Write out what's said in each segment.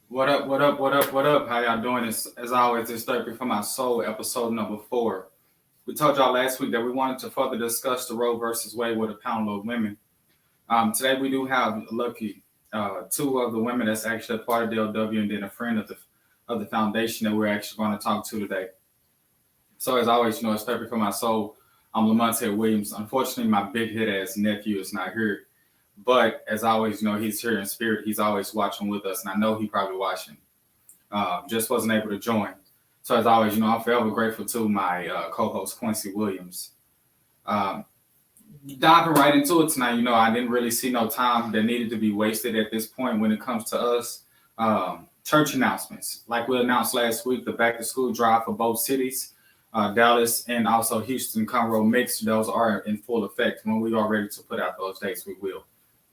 What up, what up, what up, what up? How y'all doing? As always, it's Therapy for My Soul, episode number 4. We told y'all last week that we wanted to further discuss the Roe versus Wade with a panel of women. Today we do have lucky two of the women that's actually a part of DLW and then a friend of the foundation that we're actually going to talk to today. So as always, it's Therapy for My Soul. I'm Lamonte Williams. Unfortunately, my big head ass nephew is not here. But as always, he's here in spirit. He's always watching with us, and I know he's probably watching. Just wasn't able to join. So as always, I'm forever grateful to my co-host Quincy Williams. Um, Diving right into it tonight, I didn't really see no time that needed to be wasted at this point when it comes to us. Church announcements, like we announced last week, the back to school drive for both cities, Dallas and also Houston Conroe mix. Those are in full effect. When we are ready to put out those dates, we will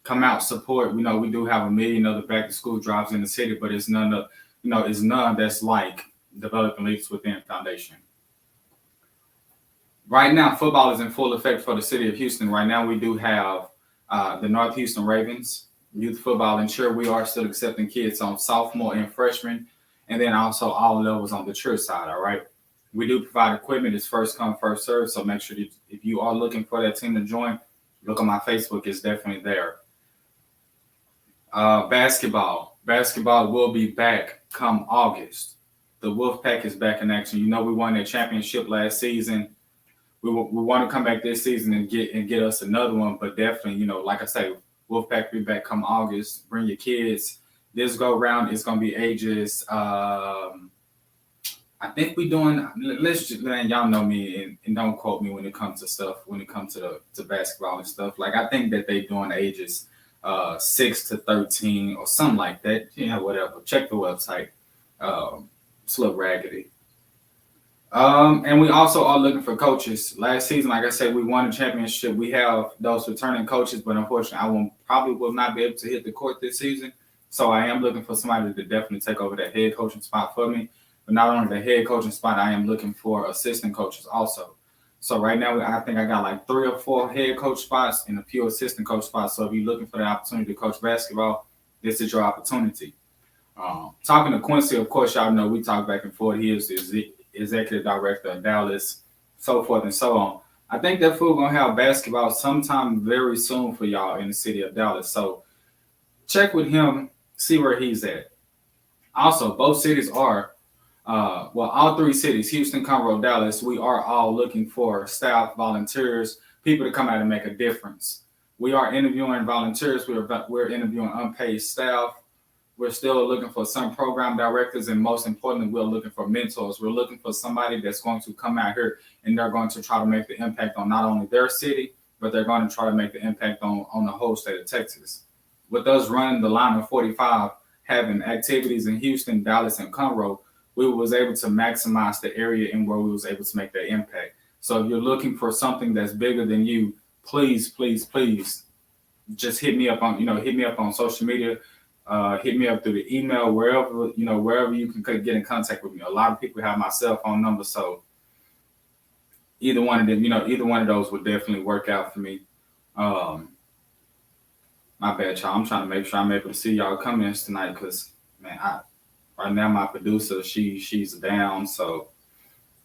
come out, support. We know we do have a million other back to school drives in the city, but it's none of it's none that's like Developing Leaps Within Foundation. Right now, football is in full effect for the city of Houston. Right now, we do have the North Houston Ravens youth football. And sure, we are still accepting kids on sophomore and freshman, and then also all levels on the church side. All right. We do provide equipment. It's first come, first serve. So make sure that if you are looking for that team to join, look on my Facebook. It's definitely there. Basketball will be back come August. The Wolfpack is back in action. We won that championship last season. We want to come back this season and get us another one. But definitely, like I say, Wolfpack will be back come August. Bring your kids. This go round is going to be ages. I think we doing. Let's just y'all know me and don't quote me when it comes to stuff. When it comes to basketball and stuff, like I think that they doing ages 6 to 13 or something like that. Whatever. Check the website. It's a little raggedy. And we also are looking for coaches. Last season, like I said, we won a championship. We have those returning coaches, but unfortunately, I will not be able to hit the court this season. So I am looking for somebody to definitely take over that head coaching spot for me. But not only the head coaching spot, I am looking for assistant coaches also. So right now, I think I got like 3 or 4 head coach spots and a few assistant coach spots. So if you're looking for the opportunity to coach basketball, this is your opportunity. Talking to Quincy, of course, y'all know we talk back and forth. He is the executive director of Dallas, so forth and so on. I think that fool gonna have basketball sometime very soon for y'all in the city of Dallas. So check with him, see where he's at. Also, both cities are all 3 cities, Houston, Conroe, Dallas, we are all looking for staff, volunteers, people to come out and make a difference. We are interviewing volunteers. We're interviewing unpaid staff. We're still looking for some program directors, and most importantly, we're looking for mentors. We're looking for somebody that's going to come out here and they're going to try to make the impact on not only their city, but they're going to try to make the impact on the whole state of Texas. With us running the line of 45, having activities in Houston, Dallas, and Conroe, we was able to maximize the area and where we was able to make that impact. So if you're looking for something that's bigger than you, please, please, please, just hit me up on social media. Hit me up through the email, wherever you can get in contact with me. A lot of people have my cell phone number, so either one of those would definitely work out for me. My bad, y'all. I'm trying to make sure I'm able to see y'all comments tonight, because man, right now my producer she's down, so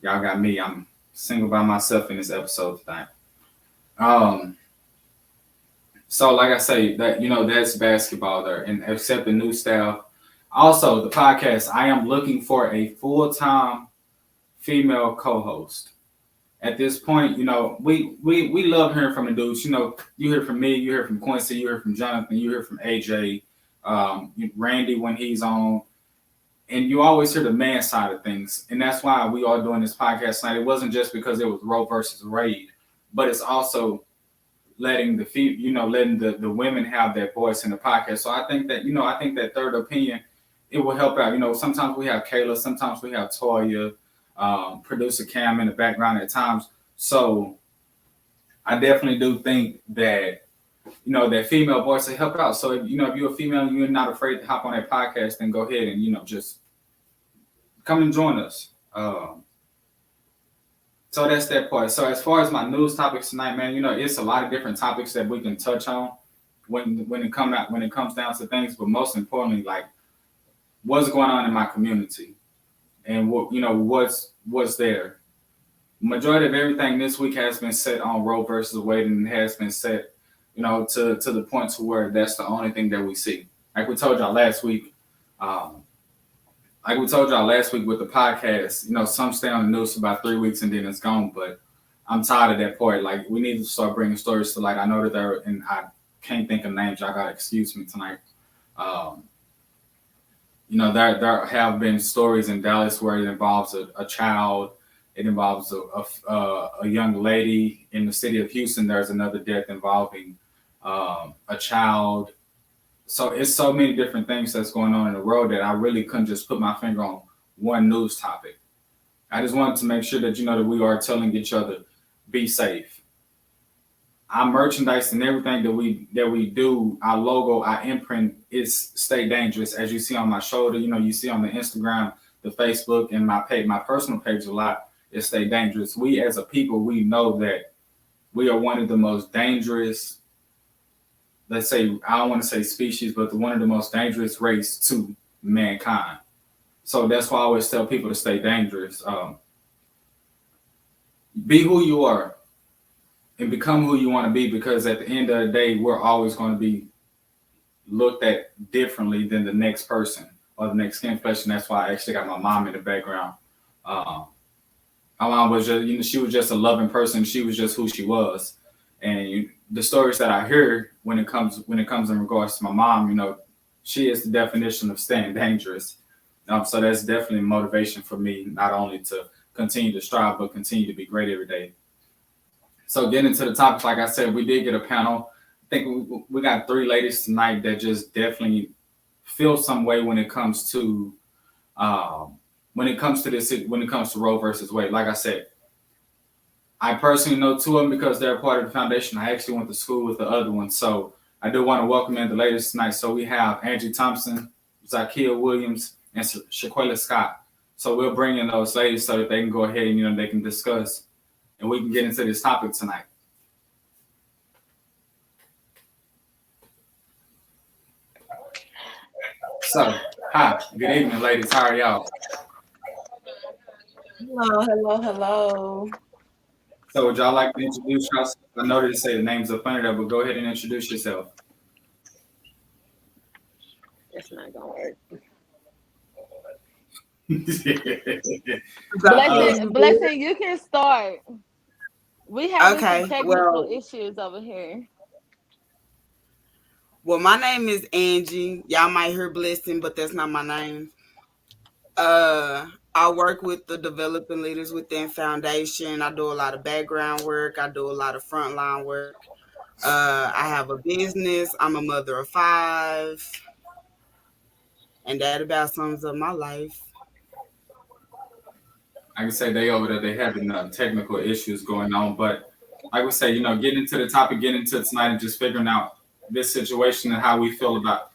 y'all got me. I'm single by myself in this episode tonight. So like I say, that that's basketball there, and accept the new staff. Also, the podcast, I am looking for a full-time female co-host. At this point, we love hearing from the dudes. You hear from me, you hear from Quincy, you hear from Jonathan, you hear from AJ, Randy when he's on, and you always hear the man side of things. And that's why we are doing this podcast tonight. It wasn't just because it was Roe versus Wade, but it's also letting the women have their voice in the podcast. So I think that third opinion, it will help out. Sometimes we have Kayla, sometimes we have Toya, producer Cam in the background at times. So I definitely do think that that female voice will help out. So if you're a female and you're not afraid to hop on that podcast, then go ahead and just come and join us. So that's that part. So as far as my news topics tonight, man, it's a lot of different topics that we can touch on when it comes down to things. But most importantly, like what's going on in my community and what what's there. Majority of everything this week has been set on Roe versus Wade, and it has been set, to the point to where that's the only thing that we see. Like we told y'all last week, um, like we told y'all last week with the podcast, some stay on the news for about 3 weeks and then it's gone. But I'm tired of that part. Like we need to start bringing stories to light. I know that and I can't think of names. Y'all gotta excuse me tonight. Um, there have been stories in Dallas where it involves a child. It involves a young lady in the city of Houston. There's another death involving a child. So it's so many different things that's going on in the world that I really couldn't just put my finger on one news topic. I just wanted to make sure that that we are telling each other, be safe. Our merchandise and everything that we do, our logo, our imprint is stay dangerous. As you see on my shoulder, you see on the Instagram, the Facebook, and my personal page a lot is stay dangerous. We as a people, we know that we are one of the most dangerous, let's say, I don't want to say species, but one of the most dangerous race to mankind. So that's why I always tell people to stay dangerous. Be who you are and become who you want to be, because at the end of the day, we're always going to be looked at differently than the next person or the next skin flesh. And that's why I actually got my mom in the background. Um, my mom was just, she was just a loving person. She was just who she was. And the stories that I hear when it comes in regards to my mom, she is the definition of staying dangerous. So that's definitely motivation for me, not only to continue to strive, but continue to be great every day. So getting into the topic, like I said, we did get a panel. I think we got 3 ladies tonight that just definitely feel some way when it comes to Roe versus Wade. Like I said, I personally know 2 of them because they're part of the foundation. I actually went to school with the other one. So I do want to welcome in the ladies tonight. So we have Angie Thompson, Zakia Williams, and Shaquilla Scott. So we'll bring in those ladies so that they can go ahead and, they can discuss and we can get into this topic tonight. So, hi, good evening, ladies. How are y'all? Hello. So would y'all like to introduce yourself? I know they say the names up under there, but go ahead and introduce yourself. It's not gonna work. Blessing, you can start. We having some technical issues over here. Well, my name is Angie. Y'all might hear Blessing, but that's not my name. I work with the Developing Leaders Within Foundation. I do a lot of background work. I do a lot of frontline work. I have a business. I'm a mother of 5. And that about sums up my life. I can say they over there, they having technical issues going on, but I would say, getting into the topic, getting into it tonight and just figuring out this situation and how we feel not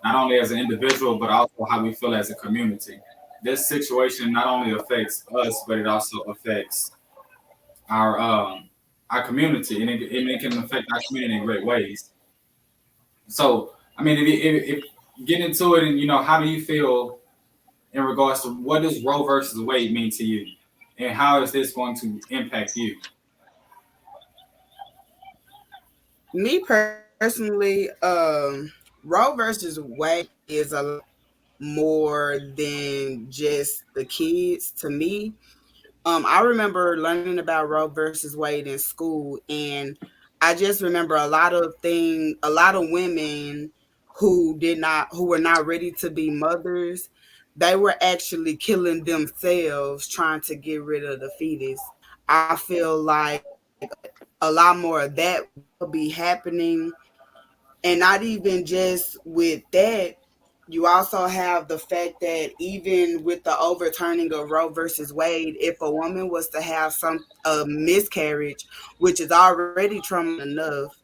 only as an individual, but also how we feel as a community. This situation not only affects us, but it also affects our community, and it can affect our community in great ways. So, I mean, if get into it, and how do you feel in regards to what does Roe versus Wade mean to you, and how is this going to impact you? Me personally, Roe versus Wade is a lot more than just the kids to me. I remember learning about Roe versus Wade in school, and I just remember a lot of women who were not ready to be mothers. They were actually killing themselves trying to get rid of the fetus. I feel like a lot more of that will be happening, and not even just with that. You also have the fact that even with the overturning of Roe versus Wade, if a woman was to have some miscarriage, which is already trauma enough,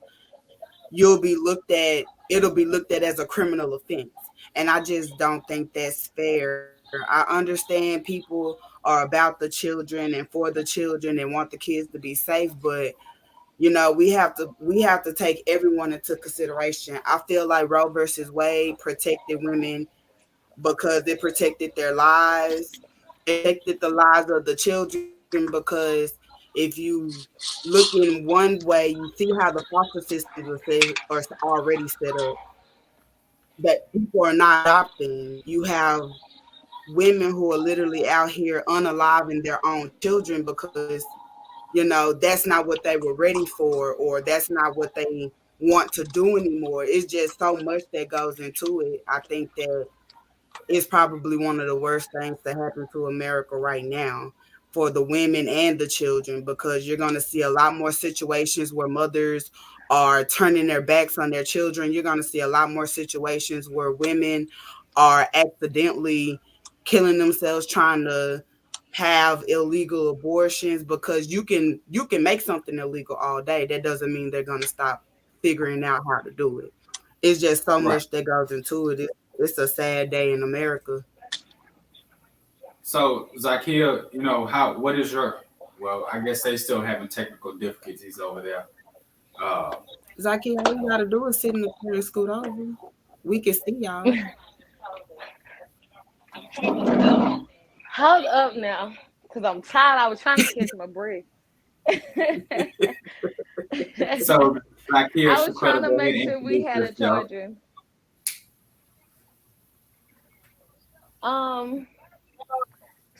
it'll be looked at as a criminal offense. And I just don't think that's fair. I understand people are about the children and for the children and want the kids to be safe, but we have to take everyone into consideration. I feel like Roe versus Wade protected women because it protected their lives, it protected the lives of the children. Because if you look in one way, you see how the foster systems are already set up, that people are not adopting. You have women who are literally out here unaliving their own children because, that's not what they were ready for, or that's not what they want to do anymore. It's just so much that goes into it. I think that it's probably one of the worst things that happen to America right now for the women and the children, because you're going to see a lot more situations where mothers are turning their backs on their children. You're going to see a lot more situations where women are accidentally killing themselves trying to have illegal abortions, because you can make something illegal all day. That doesn't mean they're going to stop figuring out how to do it. It's just so much that goes into it. It's a sad day in America. So, Zakia, what is your, well, I guess they still having technical difficulties over there. Zakia, all you got to do is sit in the car and scoot over. We can see y'all. Hold up now, because I'm tired. I was trying to catch my breath. So, Zakia, I was trying to make sure we had a charger.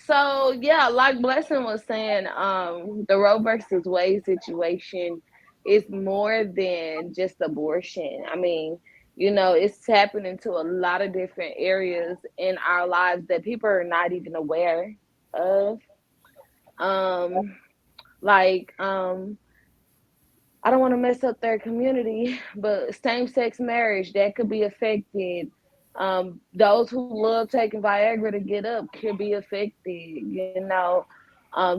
So yeah, like Blessing was saying, the Roe versus Wade situation is more than just abortion. I mean, it's happening to a lot of different areas in our lives that people are not even aware of. I don't want to mess up their community, but same-sex marriage that could be affected. Those who love taking Viagra to get up could be affected.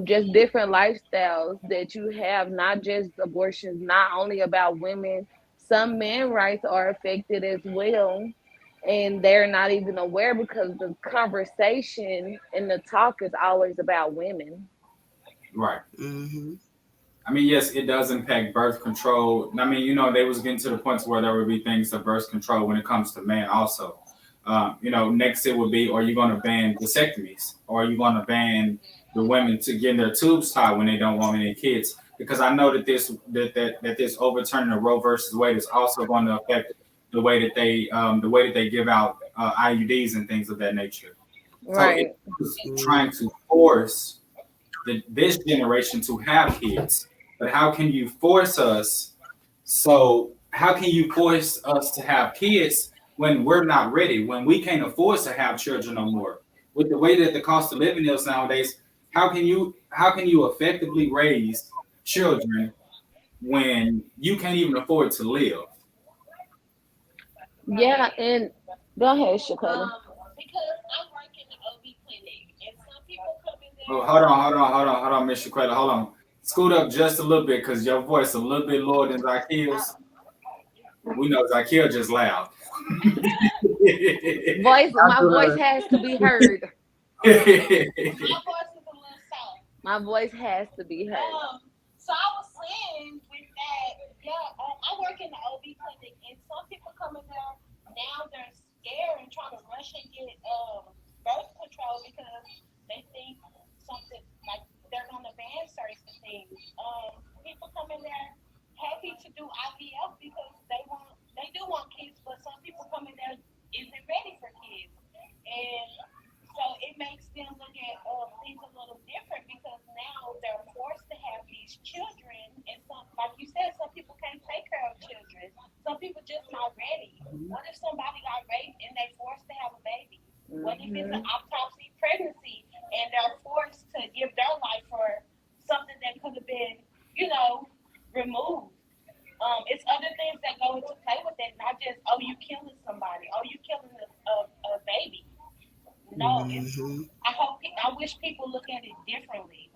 Just different lifestyles that you have, not just abortions, not only about women. Some men rights are affected as well, and they're not even aware because the conversation and the talk is always about women. Right. Mm-hmm. I mean, yes, it does impact birth control. I mean, they was getting to the points where there would be things of birth control when it comes to men also. Next it would be, are you going to ban vasectomies? Or are you going to ban the women to getting their tubes tied when they don't want any kids? Because I know that this overturning of Roe versus Wade is also going to affect the way that they give out IUDs and things of that nature. Right. So it's trying to force this generation to have kids. But how can you force us? So how can you force us to have kids when we're not ready, when we can't afford to have children no more? With the way that the cost of living is nowadays, how can you effectively raise children when you can't even afford to live? Yeah, and go ahead, Shakota. Because I work in the OB clinic, and some people come in there. Oh, hold on, Miss Shaquetta, hold on. Scoot up just a little bit, because your voice a little bit lower than Zakia's. We know Zakia just loud. My voice has to be heard. My voice is a little soft. My voice has to be heard. So I was saying with that, I work in the OB clinic, and some people come in there now, they're scared and trying to rush and get birth control because they think something like they're going to ban certain things. People come in there happy to do IVF because they do want kids, but some people come in there isn't ready for kids, and so it makes them look at things a little different because now they're forced to have these children, and some, like you said, some people can't take care of children. Some people just not ready. What if somebody got raped and they're forced to have a baby? What if it's an autopsy pregnancy and they're forced to give their life for something that could have been, removed? It's other things that go into play with that, not just, you killing somebody, you killing a baby. No, I wish people look at it differently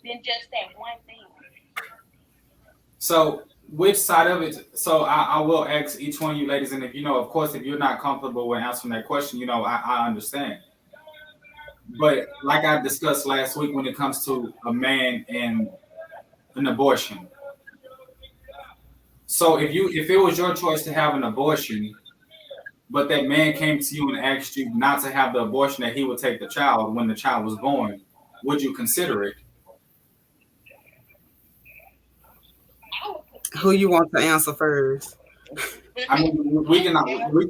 than just that one thing. So, which side of it? So, I will ask each one of you ladies, and if of course, if you're not comfortable with answering that question, I understand. But like I discussed last week, when it comes to a man and an abortion, so if it was your choice to have an abortion, but that man came to you and asked you not to have the abortion, that he would take the child when the child was born, would you consider it? Who you want to answer first? I mean, we can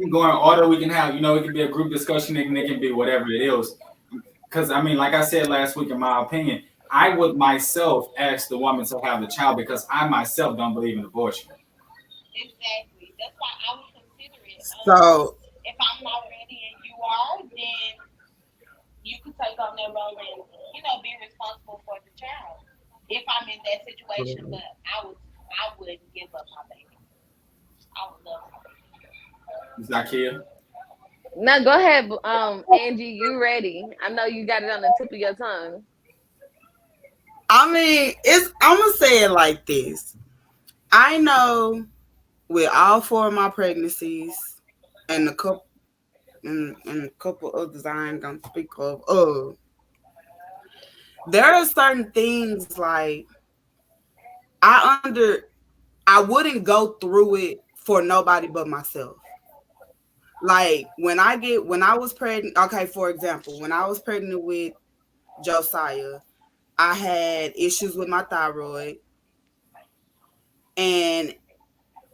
go in order. We can have, it can be a group discussion. It can be whatever it is. Because I mean, like I said last week, in my opinion, I would myself ask the woman to have the child because I myself don't believe in abortion. Exactly. That's why I would consider it. So if I'm not ready and you are, then you could take on that role and be responsible for the child. If I'm in that situation, but I wouldn't give up my baby. I would love my baby. Zakia? Now go ahead, Angie. You ready? I know you got it on the tip of your tongue. I mean, I'm gonna say it like this. I know with all 4 of my pregnancies and a couple others I ain't gonna speak of, there are certain things like I wouldn't go through it for nobody but myself. Like when I was pregnant, okay, for example, when I was pregnant with Josiah, I had issues with my thyroid. And,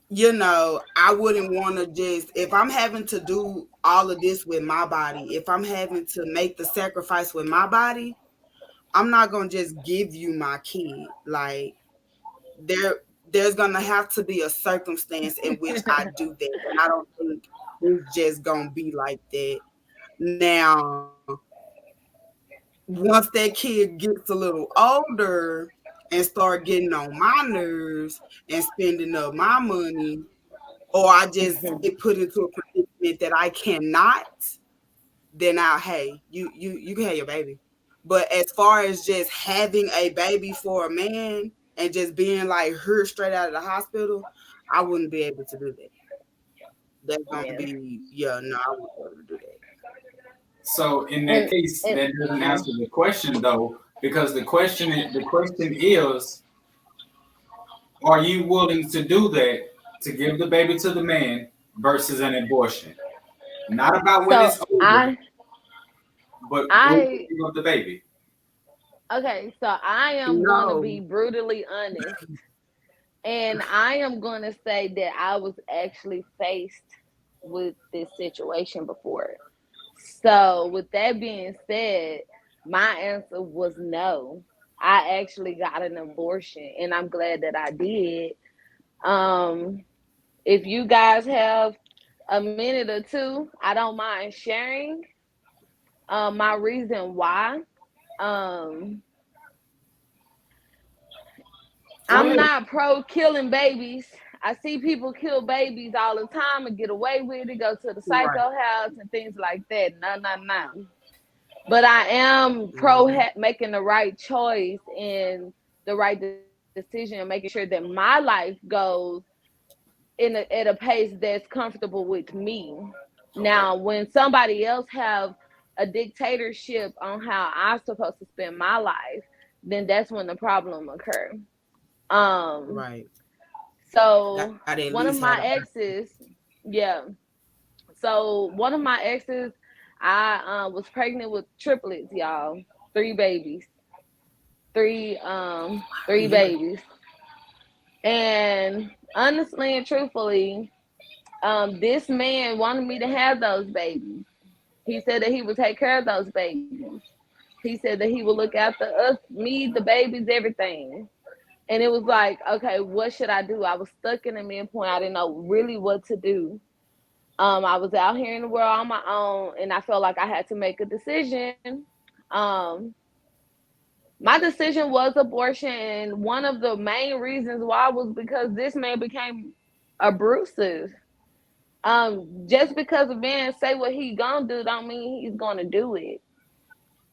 I wouldn't want to just, if I'm having to do all of this with my body, if I'm having to make the sacrifice with my body, I'm not going to just give you my kid. Like, there's going to have to be a circumstance in which I do that. And I don't think it's just going to be like that. Now, once that kid gets a little older and start getting on my nerves and spending up my money, or I just get put into a predicament that I cannot, then you can have your baby. But as far as just having a baby for a man and just being like her straight out of the hospital, I wouldn't be able to do that. That's gonna be I wouldn't be able to do that. So in that case, that doesn't answer the question though, because the question is, are you willing to do that to give the baby to the man versus an abortion? Not about when it's over, but give up the baby. Okay, so I am going to be brutally honest, and I am going to say that I was actually faced with this situation before. So with that being said, my answer was no. I actually got an abortion, and I'm glad that I did. If you guys have a minute or two, I don't mind sharing my reason why. I'm not pro killing babies. I see people kill babies all the time and get away with it, go to the psycho house and things like that. No. But I am pro making the right choice and the right decision and making sure that my life goes at a pace that's comfortable with me. Now, when somebody else have a dictatorship on how I'm supposed to spend my life, then that's when the problem occur. Right. So one of my exes, So one of my exes, I was pregnant with triplets, y'all. 3 babies. Three babies. And honestly and truthfully, this man wanted me to have those babies. He said that he would take care of those babies. He said that he would look after us, me, the babies, everything. And it was like, okay, what should I do? I was stuck in a midpoint. I didn't know really what to do. I was out here in the world on my own, and I felt like I had to make a decision. My decision was abortion, and one of the main reasons why was because this man became abusive. Just because a man say what he gonna do don't mean he's gonna do it.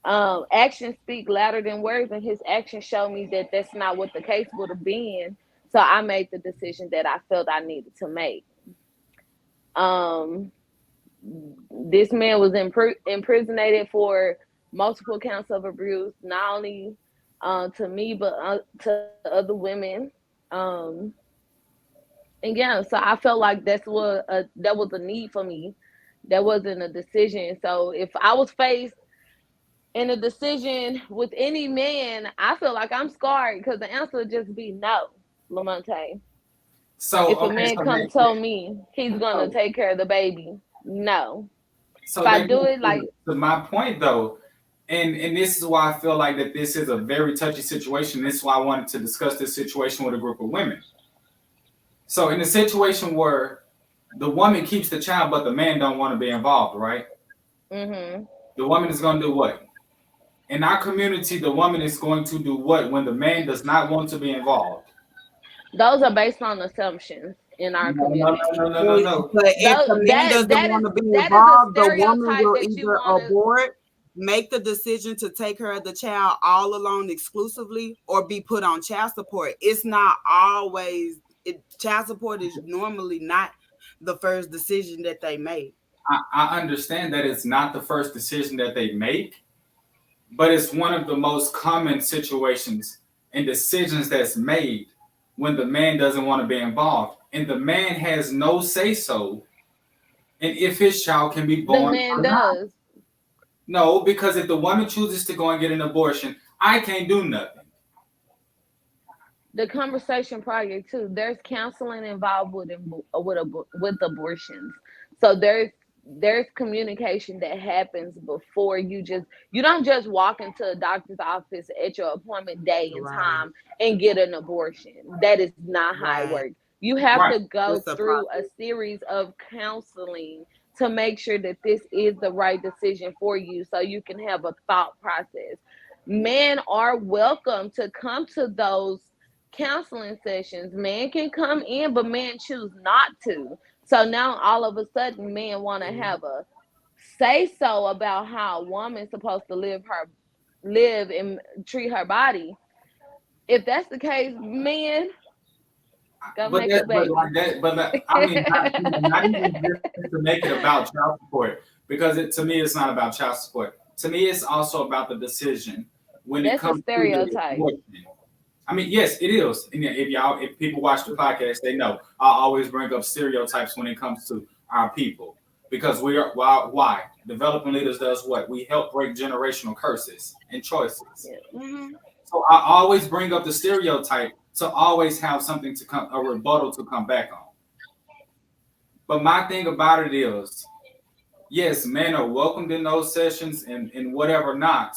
Actions speak louder than words, and his actions show me that that's not what the case would have been. So I made the decision that I felt I needed to make. This man was imprisoned for multiple counts of abuse, not only to me but to other women. And so I felt like that was a need for me That wasn't a decision. So if I was faced in a decision with any man, I feel like I'm scarred because the answer would just be no, Lamonte. So If a okay, man so come tell me he's gonna so, take care of the baby, no. If so I that do goes it like to my point though, and this is why I feel like that this is a very touchy situation. This is why I wanted to discuss this situation with a group of women. So in a situation where the woman keeps the child, but the man don't want to be involved, right? mm-hmm. The woman is going to do what? In our community, the woman is going to do what when the man does not want to be involved? Those are based on assumptions in our No, no, community. no, no, no, no, no. But if Though the man doesn't want to be that is a involved, the woman stereotype will that you either want to. abort, make the decision to take care of the child all alone exclusively, or be put on child support. It's not always child support is normally not the first decision that they make. I understand that it's not the first decision that they make, but it's one of the most common situations and decisions that's made when the man doesn't want to be involved. And the man has no say so and if his child can be The born man or not. does. No, because if the woman chooses to go and get an abortion, I can't do nothing. The conversation prior to there's counseling involved with abortions. So there's communication that happens before you don't just walk into a doctor's office at your appointment day and Right. time and get an abortion. That is not how it Right. works. You have Right. to go It's a through a process. series of counseling to make sure that this is the right decision for you so you can have a thought process. Men are welcome to come to those counseling sessions. Men can come in, but men choose not to. So now all of a sudden, men want to have a say so about how a woman's supposed to live and treat her body. If that's the case, men go But make a that, but baby. like that, but like, I mean, not even just to make it about child support, because to me, it's not about child support. To me, it's also about the decision when it That's a comes to the stereotype. abortion. I mean, yes, it is. And if people watch the podcast, they know I always bring up stereotypes when it comes to our people because we are why developing leaders does what we help break generational curses and choices. Yeah. Mhm. So I always bring up the stereotype to always have something to come a rebuttal to come back on. But my thing about it is, yes, men are welcomed in those sessions and whatever not.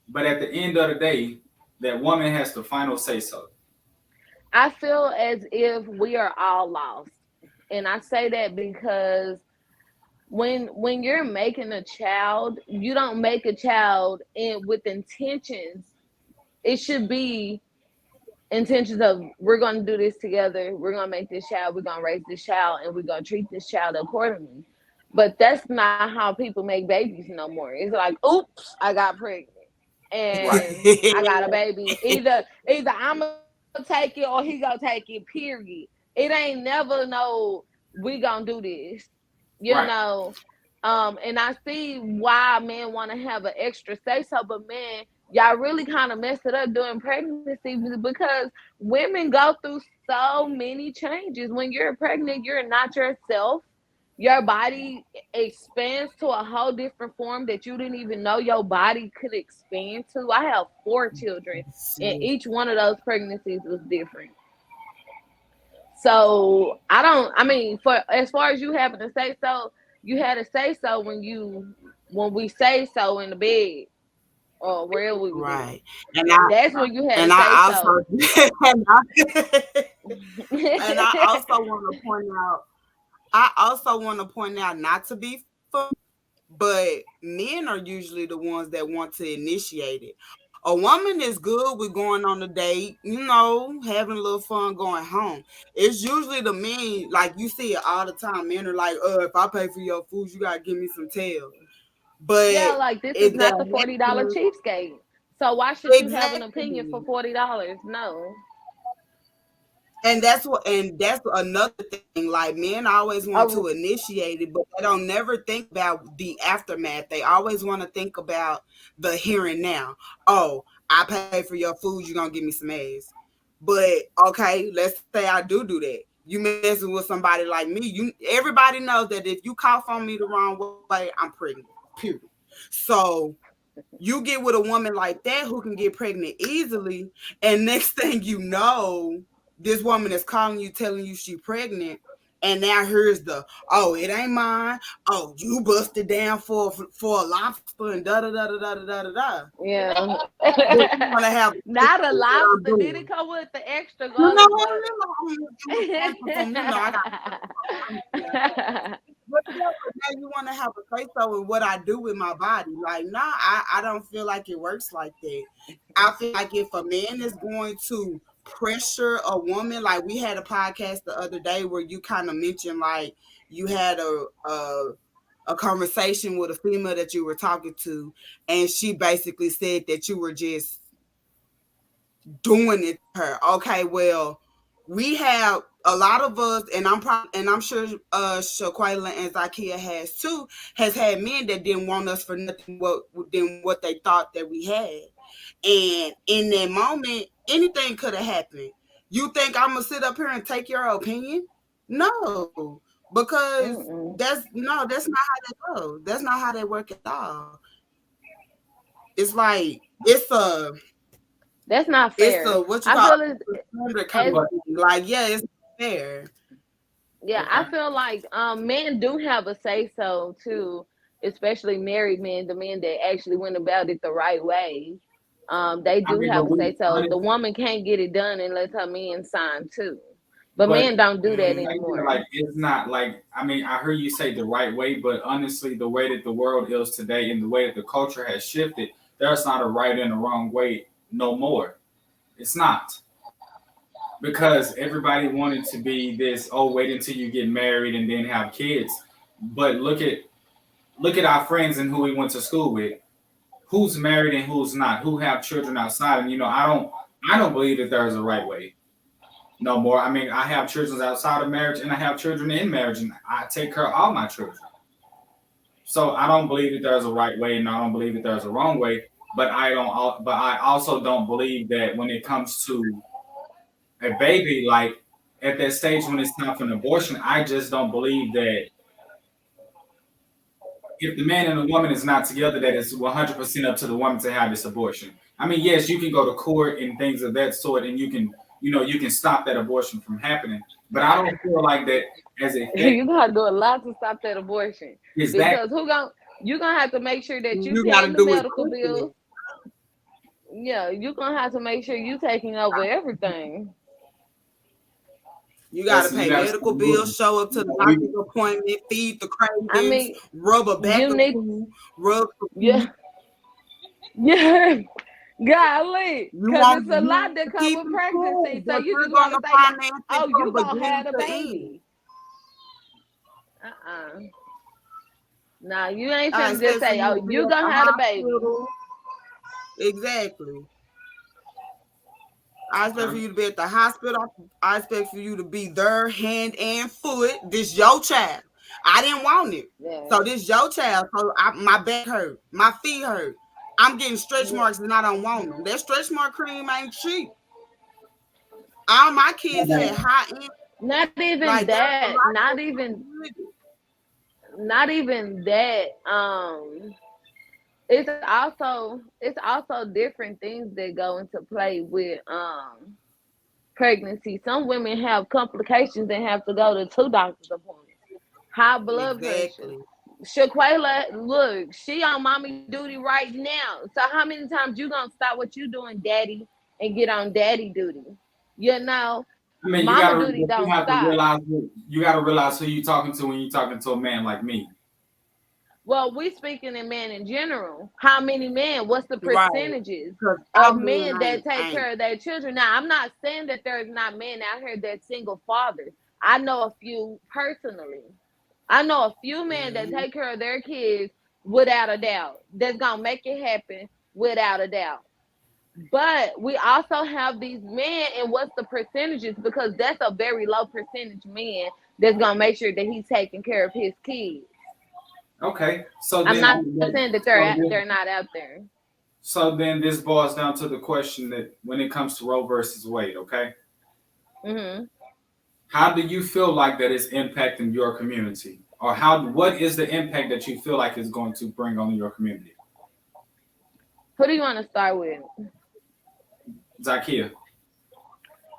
But at the end of the day, that woman has the final say so. I feel as if we are all lost. And I say that because when you're making a child, you don't make a child in with intentions. It should be intentions of we're going to do this together. We're going to make this child. We're going to raise this child, and we're going to treat this child accordingly. But that's not how people make babies no more. It's like, oops, I got pregnant, Right. and I got a baby. Either I'm gonna take it or he gonna take it. Period. It ain't never no we gonna do this. You Right. know, and I see why men want to have an extra say so, but man, y'all really kind of messed it up during pregnancy because women go through so many changes. When you're pregnant, you're not yourself. Your body expands to a whole different form that you didn't even know your body could expand to. I have 4 children, and each one of those pregnancies was different. So I mean, for as far as you having to say so, you had to say so when we say so in the bed or wherever we was in. Right. And I That's when you had and to say I so. also and I also want to point out not to be fun, but men are usually the ones that want to initiate it. A woman is good with going on a date, having a little fun going home. It's usually the men, like you see it all the time. Men are like, if I pay for your food, you gotta give me some tail. But Yeah, like this is if that not the $40 happens, cheapskate. So why should you have an opinion for exactly. $40? No. And that's another thing. Like men always want A, to initiate it, but they don't never think about the aftermath. They always want to think about the here and now. Oh, I pay for your food, you're gonna give me some ass. But okay, let's say I do that. you messing with somebody like me. Everybody knows that if you cough on me the wrong way, I'm pregnant. Period. So you get with a woman like that who can get pregnant easily, and next thing you know, this woman is calling you, telling you she's pregnant, and now here's oh, it ain't mine. Oh, you busted down for a lobster and da da da da da da da da. Yeah. You want to have not a lobster. Did it come with the extra no, garlic butter? But now you want to have a say so in what I do with my body. Like, nah, I don't feel like it works like that. I feel like if a man is going to pressure a woman, like we had a podcast the other day where you kind of mentioned like you had a conversation with a female that you were talking to, and she basically said that you were just doing it to her. Okay, well, we have a lot of us, and I'm sure Shaquila and Zakia has had men that didn't want us for nothing than what they thought that we had. And in that moment, anything could have happened. You think I'm gonna sit up here and take your opinion? No, because that's not how that goes. That's not how they work at all. It's like that's not fair. It's what you call like, yeah, it's fair. Yeah, I feel like men do have a say so too, especially married men, the men that actually went about it the right way. They do have a say so. The woman can't get it done unless her man sign too. But men don't do that anymore. Like, it's not like, I mean, I heard you say the right way, but honestly, the way that the world is today and the way that the culture has shifted, there's not a right and a wrong way no more. It's not. Because everybody wanted to be this, oh, wait until you get married and then have kids. But look at our friends and who we went to school with. Who's married and who's not, who have children outside. And I don't believe that there's a right way no more. I mean, I have children outside of marriage and I have children in marriage, and I take care of all my children. So I don't believe that there's a right way, and I don't believe that there's a wrong way. But I also don't believe that when it comes to a baby, like at that stage when it's time for an abortion, I just don't believe that if the man and the woman is not together, that it's 100% up to the woman to have this abortion. I mean, yes, you can go to court and things of that sort, and you can stop that abortion from happening. But I don't feel like that as a you gotta do a lot to stop that abortion. Exactly. Because you're gonna have to make sure that you paying the medical bills. Yeah, you're gonna have to make sure you taking over everything. You gotta pay medical bills, show up to the doctor's appointment, feed the cravings, rub a back of food, rub. Yeah. Golly, because it's a lot that comes with pregnancy. So you just want to say, oh, you gonna have a baby. No, you ain't finna just say, oh, you gonna have a baby. Exactly. I expect for you to be at the hospital. I expect for you to be there, hand and foot. This your child. I didn't want it. Yeah. So this your child. So my back hurt. My feet hurt. I'm getting stretch marks and I don't want them. That stretch mark cream ain't cheap. All my kids had high end. Not even like that. Not even that. It's also different things that go into play with pregnancy. Some women have complications and have to go to 2 doctor's appointments. High blood pressure. Shaquila, look, she on mommy duty right now. So how many times you gonna stop what you doing, daddy, and get on daddy duty? I mean, mama duty don't stop. You gotta realize who you talking to when you talking to a man like me. Well, we speaking in men in general. How many men? What's the percentages of men that take care of their children? Now, I'm not saying that there's not men out here that single fathers. I know a few personally. I know a few men that take care of their kids without a doubt. That's gonna make it happen without a doubt. But we also have these men, and what's the percentages? Because that's a very low percentage man that's gonna make sure that he's taking care of his kids. Okay, so I'm not saying that they're not out there. So then this boils down to the question that when it comes to Roe versus Wade, okay? Mm-hmm. How do you feel like that is impacting your community? Or what is the impact that you feel like is going to bring on your community? Who do you want to start with? Zakia.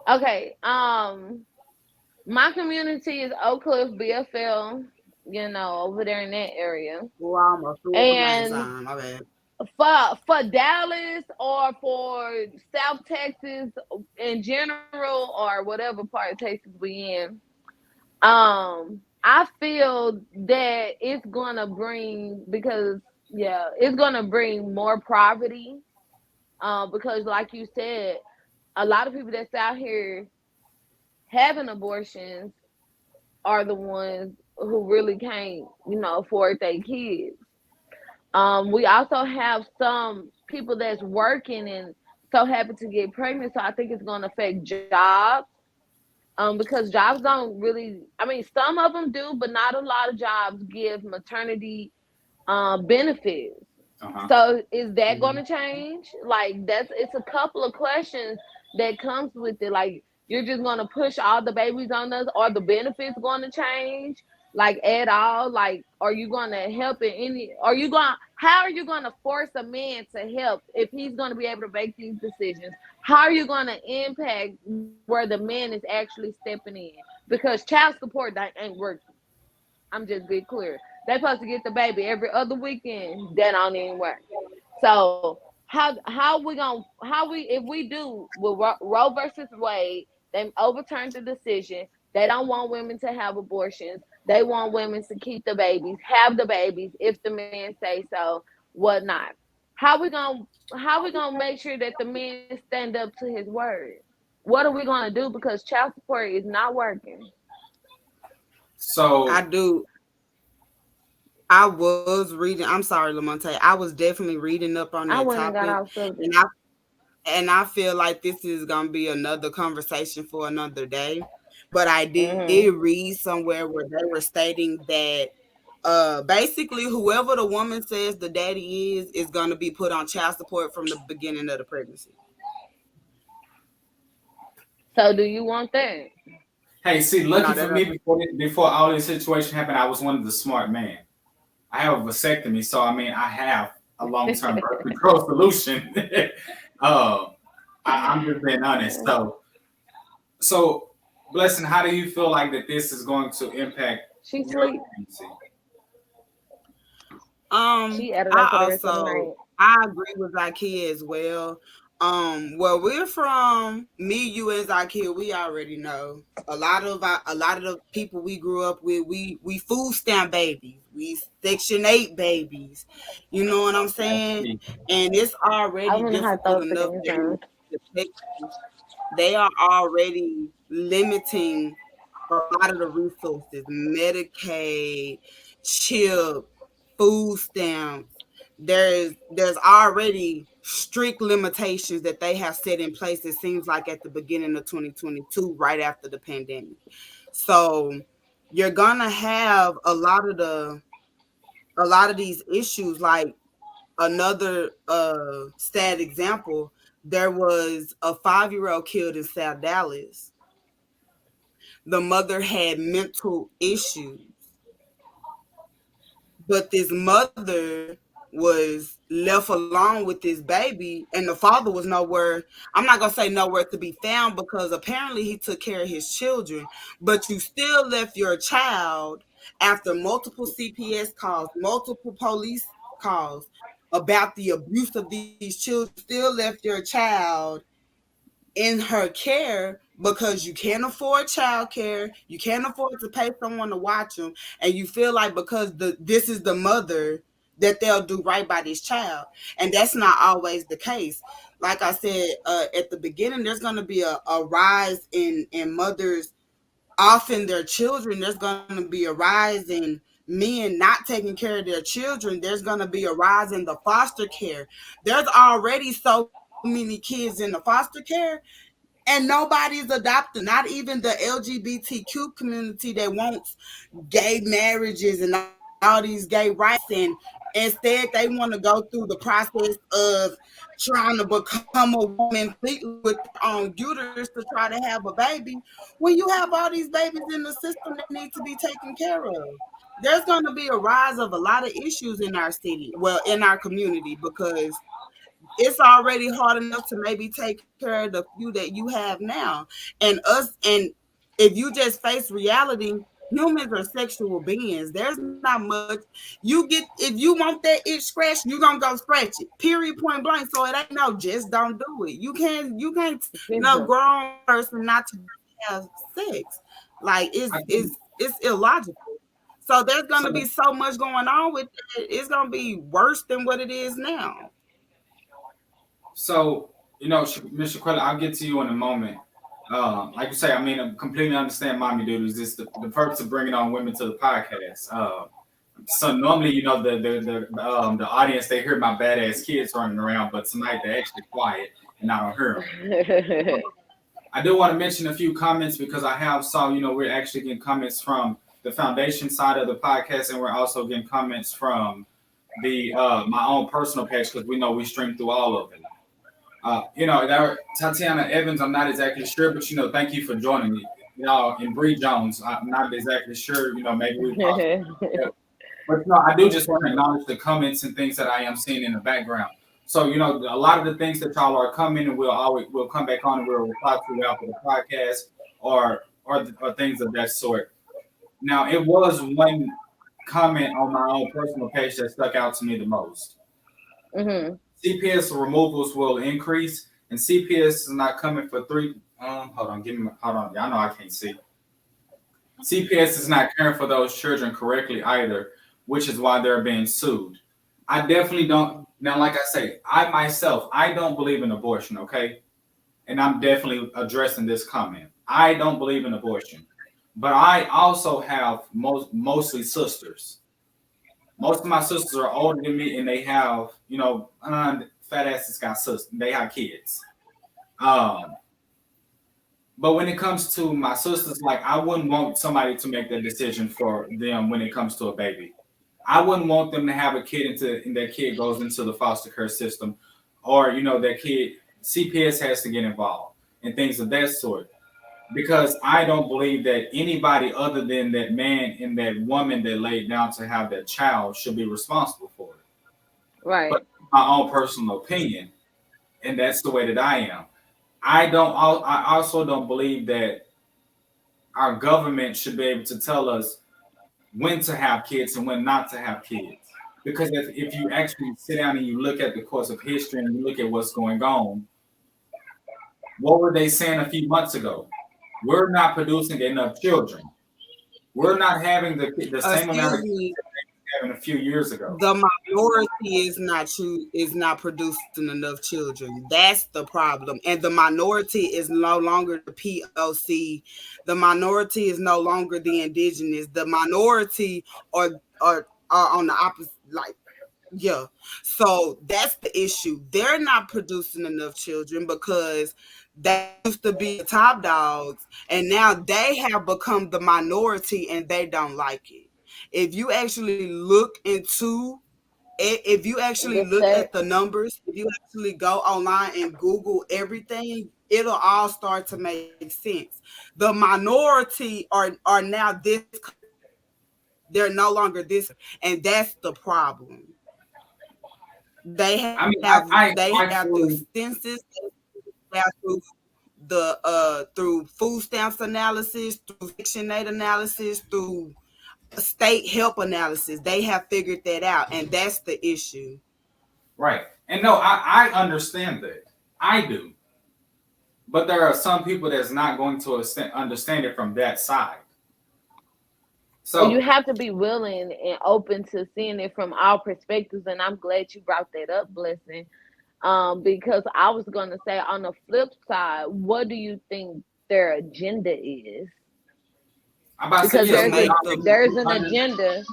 Okay. My community is Oak Cliff, BFL. Over there in that area. Well, I almost threw up a name And sign. My bad. for Dallas or for South Texas in general or whatever part of Texas we in, I feel that it's gonna bring it's gonna bring more poverty. Because like you said, a lot of people that's out here having abortions are the ones who really can't, afford their kids. We also have some people that's working and so happy to get pregnant. So I think it's going to affect jobs. Because jobs don't really, I mean, some of them do, but not a lot of jobs give maternity benefits. Uh-huh. So is that going to change? Like it's a couple of questions that comes with it. Like you're just going to push all the babies on us, or the benefits going to change? Like at all? Like are you going to help in any? How are you going to force a man to help if he's going to be able to make these decisions? How are you going to impact where the man is actually stepping in? Because child support that ain't working. I'm just being clear. They supposed to get the baby every other weekend. That don't even work. So how we if we do with Roe versus Wade, they overturned the decision. They don't want women to have abortions. They want women to keep the babies, have the babies if the man say so, whatnot. How we gonna make sure that the men stand up to his word? What are we gonna do? Because child support is not working. So I do. I was reading. I'm sorry, Lamonte. I was definitely reading up on I that wouldn't got topic, off subject. and I feel like this is gonna be another conversation for another day. But I did Hmm. read somewhere where they were stating that basically whoever the woman says the daddy is gonna be put on child support from the beginning of the pregnancy. So do you want that? hey, see, No, lucky for me, before all this situation happened, I was one of the smart men. I have a vasectomy, so I mean, I have a long-term birth control solution. uh, I'm just being honest. So, Blessing, how do you feel like that this is going to impact She your sleep. community? She added up for the rest of the night. I agree with Zakia as well. Where we're from, me, you, and Zakia, we already know a lot of the people we grew up with. We food stamp babies, we Section 8 babies. You know what I'm saying? And it's I already wonder how difficult those enough things there in sound. Texas. They are already limiting a lot of the resources, Medicaid, CHIP, food stamps. There's already strict limitations that they have set in place. It seems like at the beginning of 2022, right after the pandemic. So you're gonna have a lot of these issues. Like another sad example, there was a 5-year-old killed in South Dallas. The mother had mental issues, but this mother was left alone with this baby, and the father was nowhere. I'm not gonna say nowhere to be found, because apparently he took care of his children, but you still left your child after multiple CPS calls, multiple police calls about the abuse of these children. Still left your child in her care because you can't afford childcare, you can't afford to pay someone to watch them, and you feel like because this is the mother that they'll do right by this child, and that's not always the case. Like I said at the beginning, there's going to be a rise in mothers offing their children. There's going to be a rise in men not taking care of their children. There's going to be a rise in the foster care. There's already so many kids in the foster care, and nobody's adopting, not even the LGBTQ community that wants gay marriages and all this all these gay rights, and instead they want to go through the process of trying to become a woman completely with their own uterus to try to have a baby, when you have all these babies in the system that need to be taken care of. There's going to be a rise of a lot of issues in our city, well, in our community, because it's already hard enough to maybe take care of the few that you have now. And if you just face reality, humans are sexual beings. There's not much you get. If you want that itch scratched, you're gonna go scratch it. Period, point blank. So it ain't no just don't do it. You can't no grown person not to have sex. Like it's illogical. So there's gonna be so much going on with it. It's gonna be worse than what it is now. So, Mr. Quella, I'll get to you in a moment. Like you say, I mean, I completely understand mommy duties. It's the purpose of bringing on women to the podcast. So normally, the audience, they hear my badass kids running around, but tonight they're actually quiet and I don't hear them. I do want to mention a few comments because I have saw, we're actually getting comments from the foundation side of the podcast, and we're also getting comments from the my own personal page because we know we stream through all of them. Tatiana Evans, I'm not exactly sure, but thank you for joining me. And Bree Jones, I'm not exactly sure. Maybe we. But I do just want to acknowledge the comments and things that I am seeing in the background. So a lot of the things that y'all are coming, and we'll come back on and we'll reply to after the podcast or things of that sort. Now, it was one comment on my own personal page that stuck out to me the most. Mm-hmm. CPS removals will increase, and CPS is not coming for three. Hold on. Y'all know I can't see. CPS is not caring for those children correctly either, which is why they're being sued. I definitely don't. Now, like I say, I don't believe in abortion, okay? And I'm definitely addressing this comment. I don't believe in abortion, but I also have mostly sisters. Most of my sisters are older than me, and they have, fat asses got sisters. They have kids. But when it comes to my sisters, like I wouldn't want somebody to make that decision for them when it comes to a baby. I wouldn't want them to have a kid and their kid goes into the foster care system, or their kid CPS has to get involved and things of that sort. Because I don't believe that anybody other than that man and that woman that laid down to have that child should be responsible for it. Right. But my own personal opinion, and that's the way that I am. I also don't believe that our government should be able to tell us when to have kids and when not to have kids. Because if you actually sit down and you look at the course of history and you look at what's going on, what were they saying a few months ago? We're not producing enough children. We're not having the same amount of kids that they were having a few years ago. The minority is not producing enough children. That's the problem. And the minority is no longer the POC. The minority is no longer the indigenous. The minority are on the opposite, yeah. So that's the issue. They're not producing enough children because they used to be the top dogs, and now they have become the minority, and they don't like it. If you actually look into it, if you actually look at the numbers, if you actually go online and Google everything, it'll all start to make sense. The minority are now this. They're no longer this, and that's the problem. They have through census, through food stamps analysis, through Section 8 analysis, through state help analysis. They have figured that out, and that's the issue. Right. And no, I understand that. I do. But there are some people that's not going to understand it from that side. So you have to be willing and open to seeing it from all perspectives, and I'm glad you brought that up, Blessing. Because I was going to say, on the flip side, what do you think their agenda is? Because there's an agenda.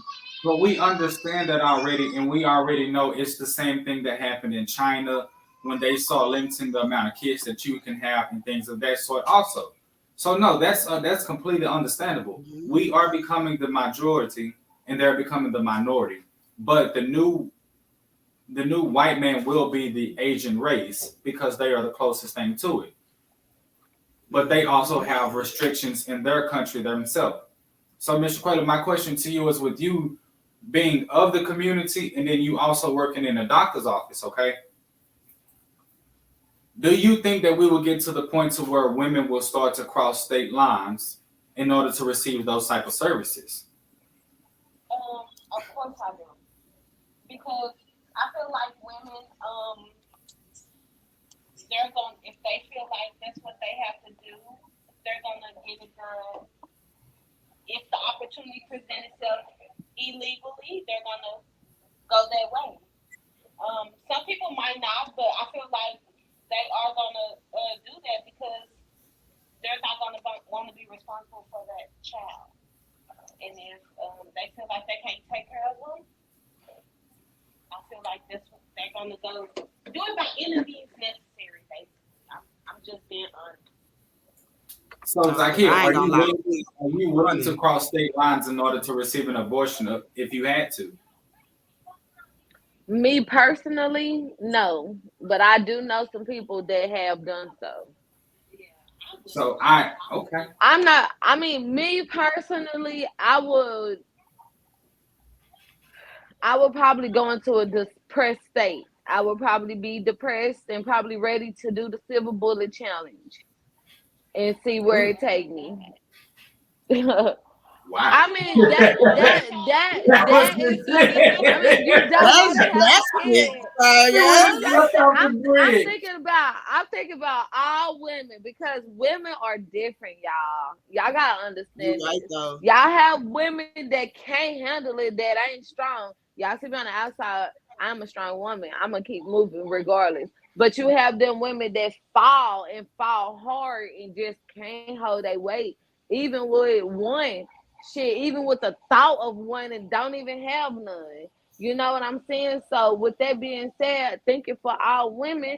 But we understand that already, and we already know it's the same thing that happened in China when they saw limiting the amount of kids that you can have and things of that sort also. So no, that's completely understandable. We are becoming the majority, and they're becoming the minority. But the new white man will be the Asian race because they are the closest thing to it. But they also have restrictions in their country themselves. So, Mr. Quayla, my question to you is, with you being of the community and then you also working in a doctor's office, okay? Do you think that we will get to the point to where women will start to cross state lines in order to receive those type of services? Of course I do. Because I feel like women, they're going, if they feel like that's what they have to do, they're gonna get it done. If the opportunity presents itself illegally, they're gonna go that way. Some people might not, but I feel like they are gonna do that because they're not gonna want to be responsible for that child. And if they feel like they can't take care of them, I feel like they're gonna go do it by any means necessary. Basically, I'm just being honest. So, Zakia, are you willing to cross state lines in order to receive an abortion if you had to? Me personally, no, but I do know some people that have done so. So okay. Me personally, I would probably go into a depressed state. I would probably be depressed and probably ready to do the silver bullet challenge and see where it take me. Wow. I mean, that is. I mean, you don't have I'm thinking about all women because women are different, y'all. Y'all gotta understand. Right, though. Y'all have women that can't handle it, that ain't strong. Y'all see me on the outside. I'm a strong woman. I'm gonna keep moving regardless. But you have them women that fall hard and just can't hold their weight, even with one. Shit, even with the thought of one and don't even have none. You know what I'm saying? So with that being said, thinking for all women,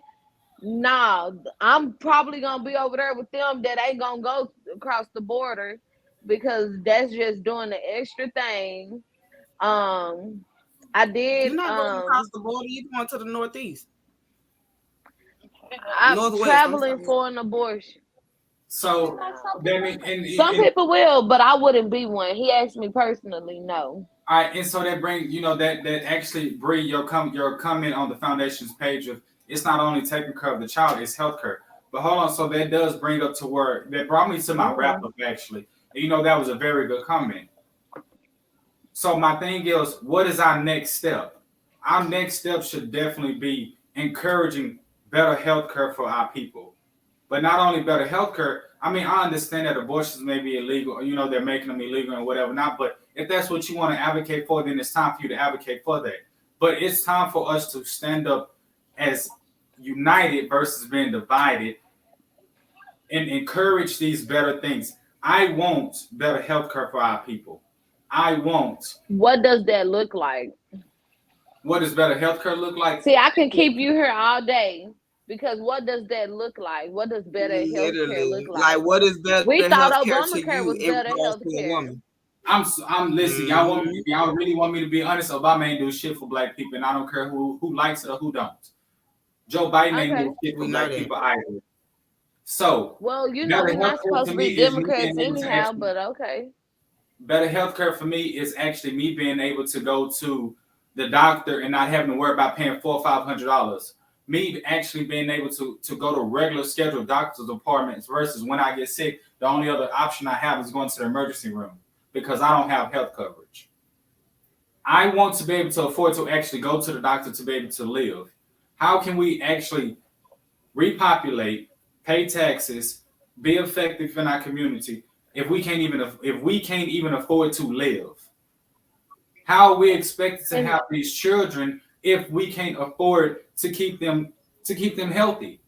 nah, I'm probably gonna be over there with them that ain't gonna go across the border because that's just doing the extra thing. I did. You're not going across the border. You're going to the Northeast. I'm Northwest, traveling for an abortion. So some people will, but I wouldn't be one. He asked me personally, no. All right, and so that brings that actually bring your comment on the foundation's page of it's not only taking care of the child, it's healthcare. But hold on, so that does bring up to where that brought me to my wrap up actually. And that was a very good comment. So my thing is, what is our next step? Our next step should definitely be encouraging better healthcare for our people. But not only better healthcare, I mean, I understand that abortions may be illegal, they're making them illegal and whatever not, but if that's what you want to advocate for, then it's time for you to advocate for that. But it's time for us to stand up as united versus being divided and encourage these better things. I want better healthcare for our people. I want. What does that look like? What does better healthcare look like? See, I can keep you here all day. Because what does that look like? What does better healthcare look like? Like, what is better? We thought Obamacare was better healthcare. I'm listening. Y'all really want me to be honest? Obama ain't do shit for black people, and I don't care who likes it or who don't. Joe Biden ain't do shit for black people either. So, well, we're not supposed to be Democrats anyhow, but okay. Better healthcare for me is actually me being able to go to the doctor and not having to worry about paying $400 or $500. Me actually being able to go to regular scheduled doctor's appointments versus when I get sick, the only other option I have is going to the emergency room because I don't have health coverage. I want to be able to afford to actually go to the doctor to be able to live. How can we actually repopulate, pay taxes, be effective in our community if we can't even afford to live? How are we expected to have these children if we can't afford to keep them healthy?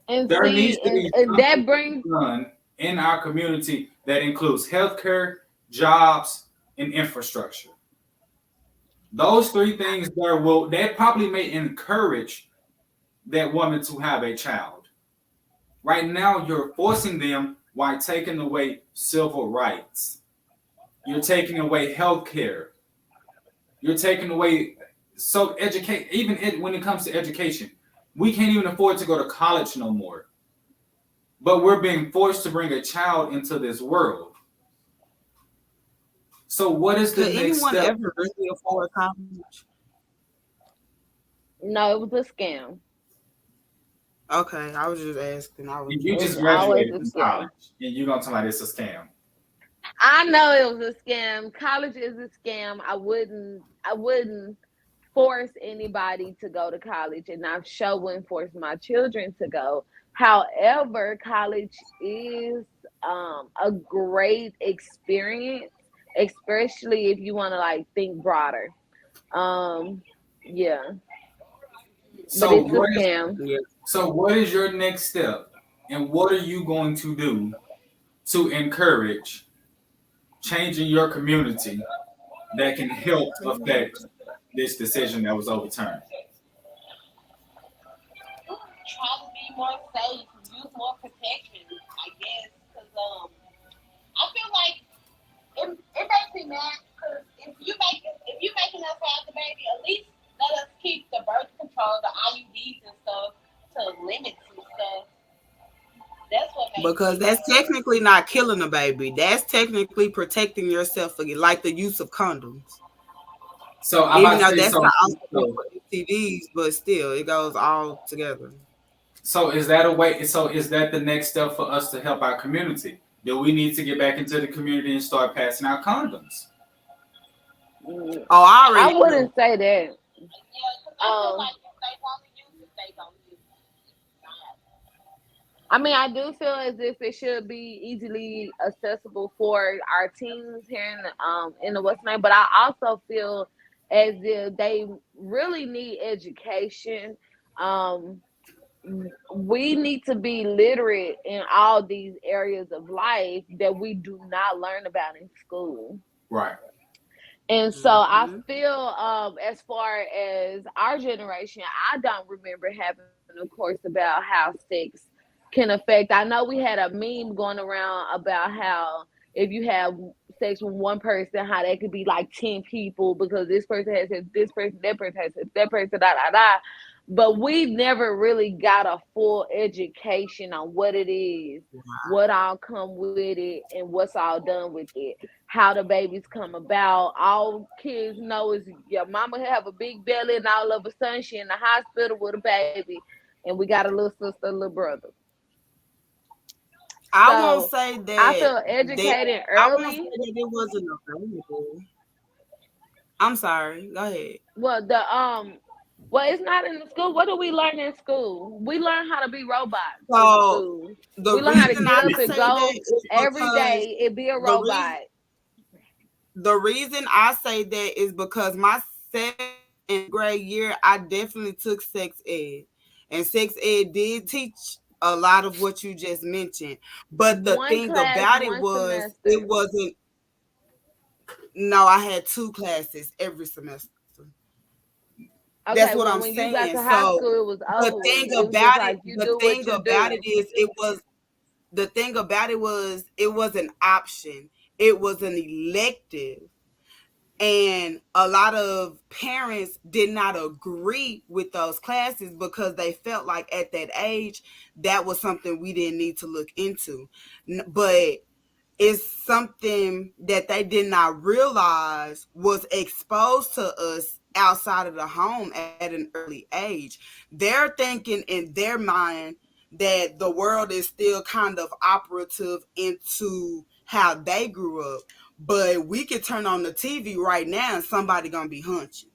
And there needs to be that brings done in our community that includes healthcare, jobs, and infrastructure. Those three things that probably may encourage that woman to have a child. Right now, you're forcing them while taking away civil rights. You're taking away health care. You're taking away when it comes to education, we can't even afford to go to college no more. But we're being forced to bring a child into this world. So what is the Could next anyone step? ever really afford college? No, it was a scam. Okay, I was just asking. If you It just was always graduated a from scam. college and you're gonna tell me it's a scam. I know it was a scam. College is a scam. I wouldn't force anybody to go to college, and I sure wouldn't force my children to go. However, college is a great experience, especially if you want to like think broader. Um, yeah, but So it's a scam. Yeah. what is your next step? And what are you going to do to encourage changing your community that can help affect this decision that was overturned? Try to be more safe, use more protection, I guess, because I feel like it makes me mad because if you making us have the baby, at least let us keep the birth control, the IUDs and stuff to limits and stuff. That's what makes Because me that's mad. technically not killing a baby. That's technically protecting yourself again, like the use of condoms. So I'm Even about to though say that's so. not also good So, for STDs, but still, it goes all together. so is that a way? So is that the next step for us to help our community? Do we need to get back into the community and start passing out condoms? Mm, Oh, I I already know. wouldn't say that. Yeah, because I feel Um, like if they want to use it, they gonna use it. I mean, I do feel as if it should be easily accessible for our teens here in the West Nine, but I also feel as if they really need education. Um, we need to be literate in all these areas of life that we do not learn about in school. Right. And so I Mm-hmm. feel as far as our generation, I don't remember having a course about how sex can affect. I know we had a meme going around about how if you have sex with one person, how that could be like 10 people because this person has sex, this person, that person has sex, that person, da da da. But we never really got a full education on what it is, what all come with it, and what's all done with it, how the babies come about. All kids know is your mama have a big belly, and all of a sudden she in the hospital with a baby, and we got a little sister, a little brother. I won't So say I that feel that educated I won't say early. that it wasn't available. I'm sorry. Go ahead. Well, well, it's not in the school. What do we learn in school? We learn how to be robots in So school. the We learn how to reason get I up and say that go is every because day and be a the reason robot. the reason I say that is because my second grade year, I definitely took sex ed, and sex ed did teach a lot of what you just mentioned. But the One thing class, about it one was, it semester. wasn't. No, I had 2 classes every semester. That's Okay, what well, I'm when you got saying. to high So school, it was the over with. thing It was just about it, like you the do what thing you about it do. is, it was an option. It was an elective. And a lot of parents did not agree with those classes because they felt like at that age that was something we didn't need to look into. But it's something that they did not realize was exposed to us outside of the home at an early age. They're thinking in their mind that the world is still kind of operative into how they grew up. But we could turn on the TV right now and somebody gonna be hunching.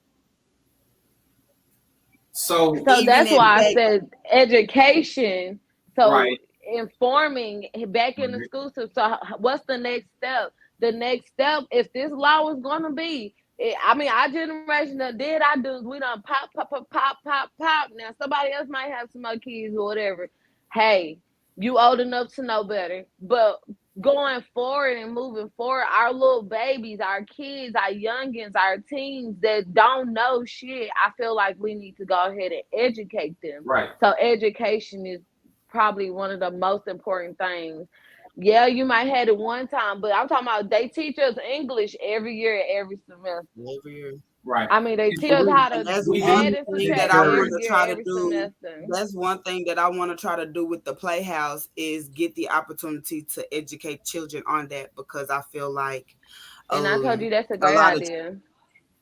So So Even that's if why I they said education. So right. informing back in the school system. So what's the next step? The next step, if this law is going to be, I mean, our generation that did, I do, we done pop, pop, pop, pop, pop, pop. Now somebody else might have some more kids or whatever. Hey, you old enough to know better. But going forward and moving forward, our little babies, our kids, our youngins, our teens that don't know shit, I feel like we need to go ahead and educate them. Right. So education is probably one of the most important things. Yeah, you might have it one time, but I'm talking about they teach us English every year, every semester. every year. Right. I mean, they And teach so us how And to that's we one add do and thing that subtract I want every to encourage. year, try to every do. semester. That's one thing that I want to try to do with the Playhouse is get the opportunity to educate children on that, because I feel like And I told you that's a a great lot of, idea.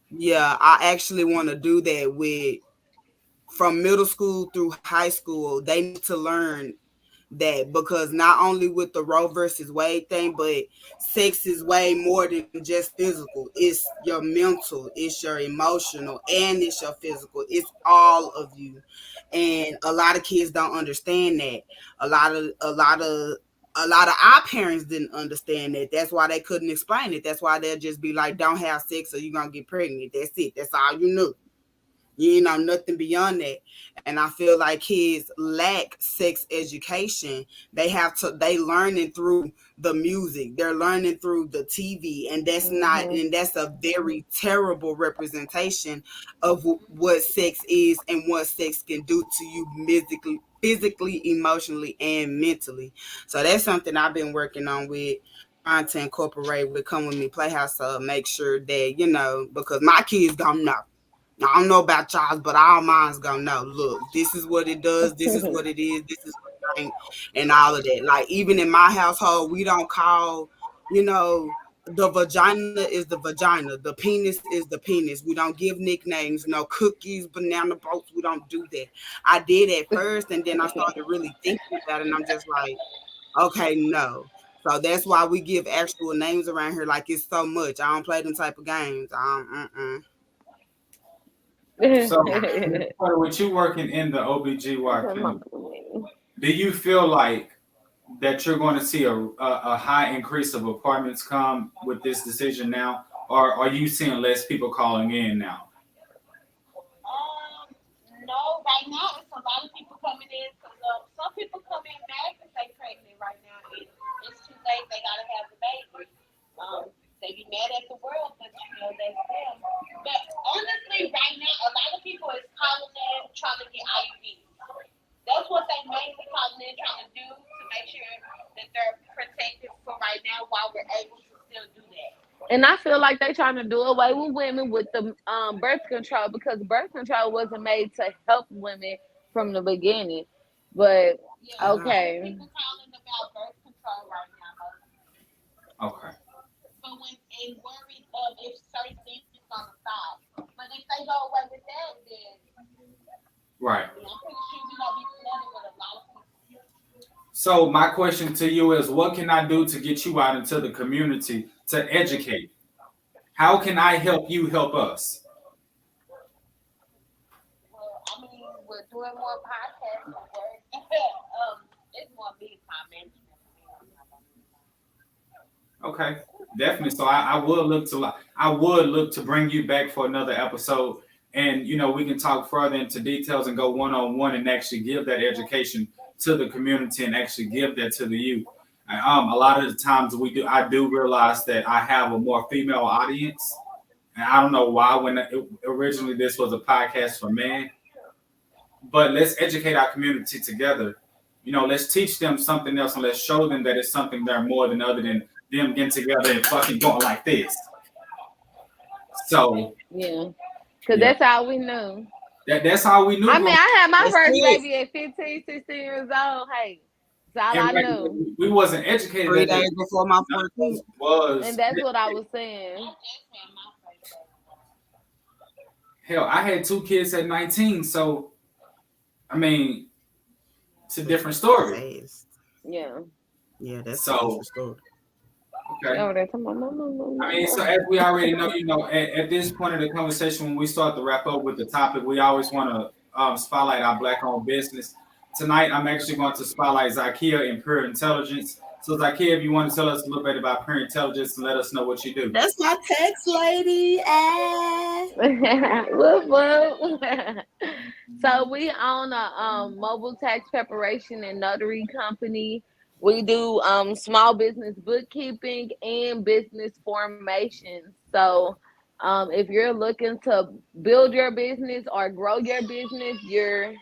yeah, I actually want to do that with from middle school through high school. They need to learn that, because not only with the Roe versus Wade thing, but sex is way more than just physical. It's your mental, it's your emotional, and it's your physical. It's all of you. And a lot of kids don't understand that. A lot of our parents didn't understand that. That's why they couldn't explain it. That's why they'll just be like, don't have sex or you're gonna get pregnant. That's it. That's all you knew. You know, nothing beyond that. And I feel like kids lack sex education. They learning through the music, they're learning through the TV, and Hmm. that's a very terrible representation of what sex is and what sex can do to you physically, emotionally, and mentally. So that's something I've been working on with trying to incorporate with Come With Me Playhouse to make sure that, because my kids don't know. I don't know about y'all, but all mine's gonna know. Look, this is what it does. This is what it is. This is what it ain't, and all of that. Like even in my household, we don't call, you know, the vagina is the vagina. The penis is the penis. We don't give nicknames. No cookies, banana boats. We don't do that. I did at first, and then I started really thinking about it, and I'm just like, okay, no. So that's why we give actual names around here. Like it's so much. I don't play them type of games. So, with you working in the OBGY clinic, Mhm. do you feel like that you're going to see a high increase of apartments come with this decision now, or are you seeing less people calling in now? Um, no, right now it's a lot of people coming in because some people come in mad because they pregnant right now. It's too late. They gotta have the baby. They be mad at the world, but that's them. But honestly, right now, a lot of people is calling in trying to get IUDs. That's what they mainly calling in trying to do to make sure that they're protected for right now while we're able to still do that. And I feel like they trying to do away with women with the birth control because birth control wasn't made to help women from the beginning. But Yeah, At it's all. mainly okay. people calling about birth control right now. Okay. But when and worried if certain things is gonna stop. But if they go away with that, then Right. I'm pretty sure we're gonna be flooded with a lot of people. So my question to you is, what can I do to get you out into the community to educate? How can I help you help us? Well, I mean, we're doing more podcasts and work. It's more big time management for me right now. Okay, definitely. So I would look to bring you back for another episode, and we can talk further into details and go one on one and actually give that education to the community and actually give that to the youth. And, a lot of the times I do realize that I have a more female audience, and I don't know why originally this was a podcast for men, but let's educate our community together. Let's teach them something else and let's show them that it's something they're more than other than them getting together and fucking going like this. So Yeah. Because yeah, that's all we knew. that's how we knew I mean, growing. I had my That's first it. baby at 15, 16 years old. Hey, that's all And I right, knew. we wasn't educated 3 days that before my none of 14th. us was And that's what I educated. was saying. I just had my first baby. Hell, I had two kids at 19, so I mean, it's a different story. Fast. Yeah. Yeah, that's a So different story. okay. Yeah, that's my I mean, so as we already know, at this point of the conversation, when we start to wrap up with the topic, we always want to spotlight our black-owned business. Tonight, I'm actually going to spotlight Zakia in Pure Intelligence. So, Zakia, if you want to tell us a little bit about Pure Intelligence and let us know what you do. That's my text lady. whoop, whoop. So we own a mobile tax preparation and notary company. We do small business bookkeeping and business formation. So if you're looking to build your business or grow your business, you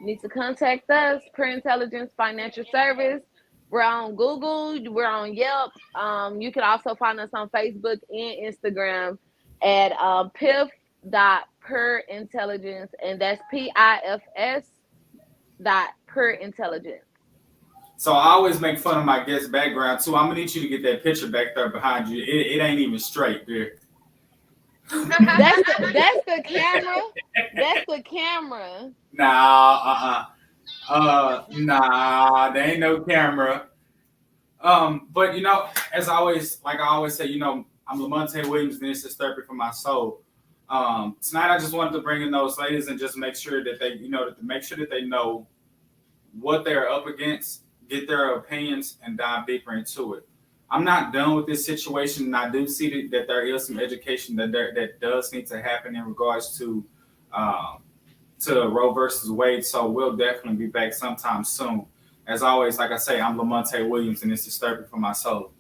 need to contact us, Pure Intelligence Financial Service. We're on Google. We're on Yelp. You can also find us on Facebook and Instagram at PIF.PerIntelligence, and that's PIFS dot per intelligence. So I always make fun of my guest background too. I'm gonna need you to get that picture back there behind you. It ain't even straight, there. That's the camera. That's the camera. Nah, nah, there ain't no camera. But as I always say, I'm Lamonte Williams, and this is therapy for my soul. Tonight I just wanted to bring in those ladies and just make sure that they know what they're up against, get their opinions, and dive deeper into it. I'm not done with this situation, and I do see that there is some education that does need to happen in regards to Roe versus Wade. So we'll definitely be back sometime soon. As always, like I say, I'm Lamonte Williams, and this is Therapy for My Soul.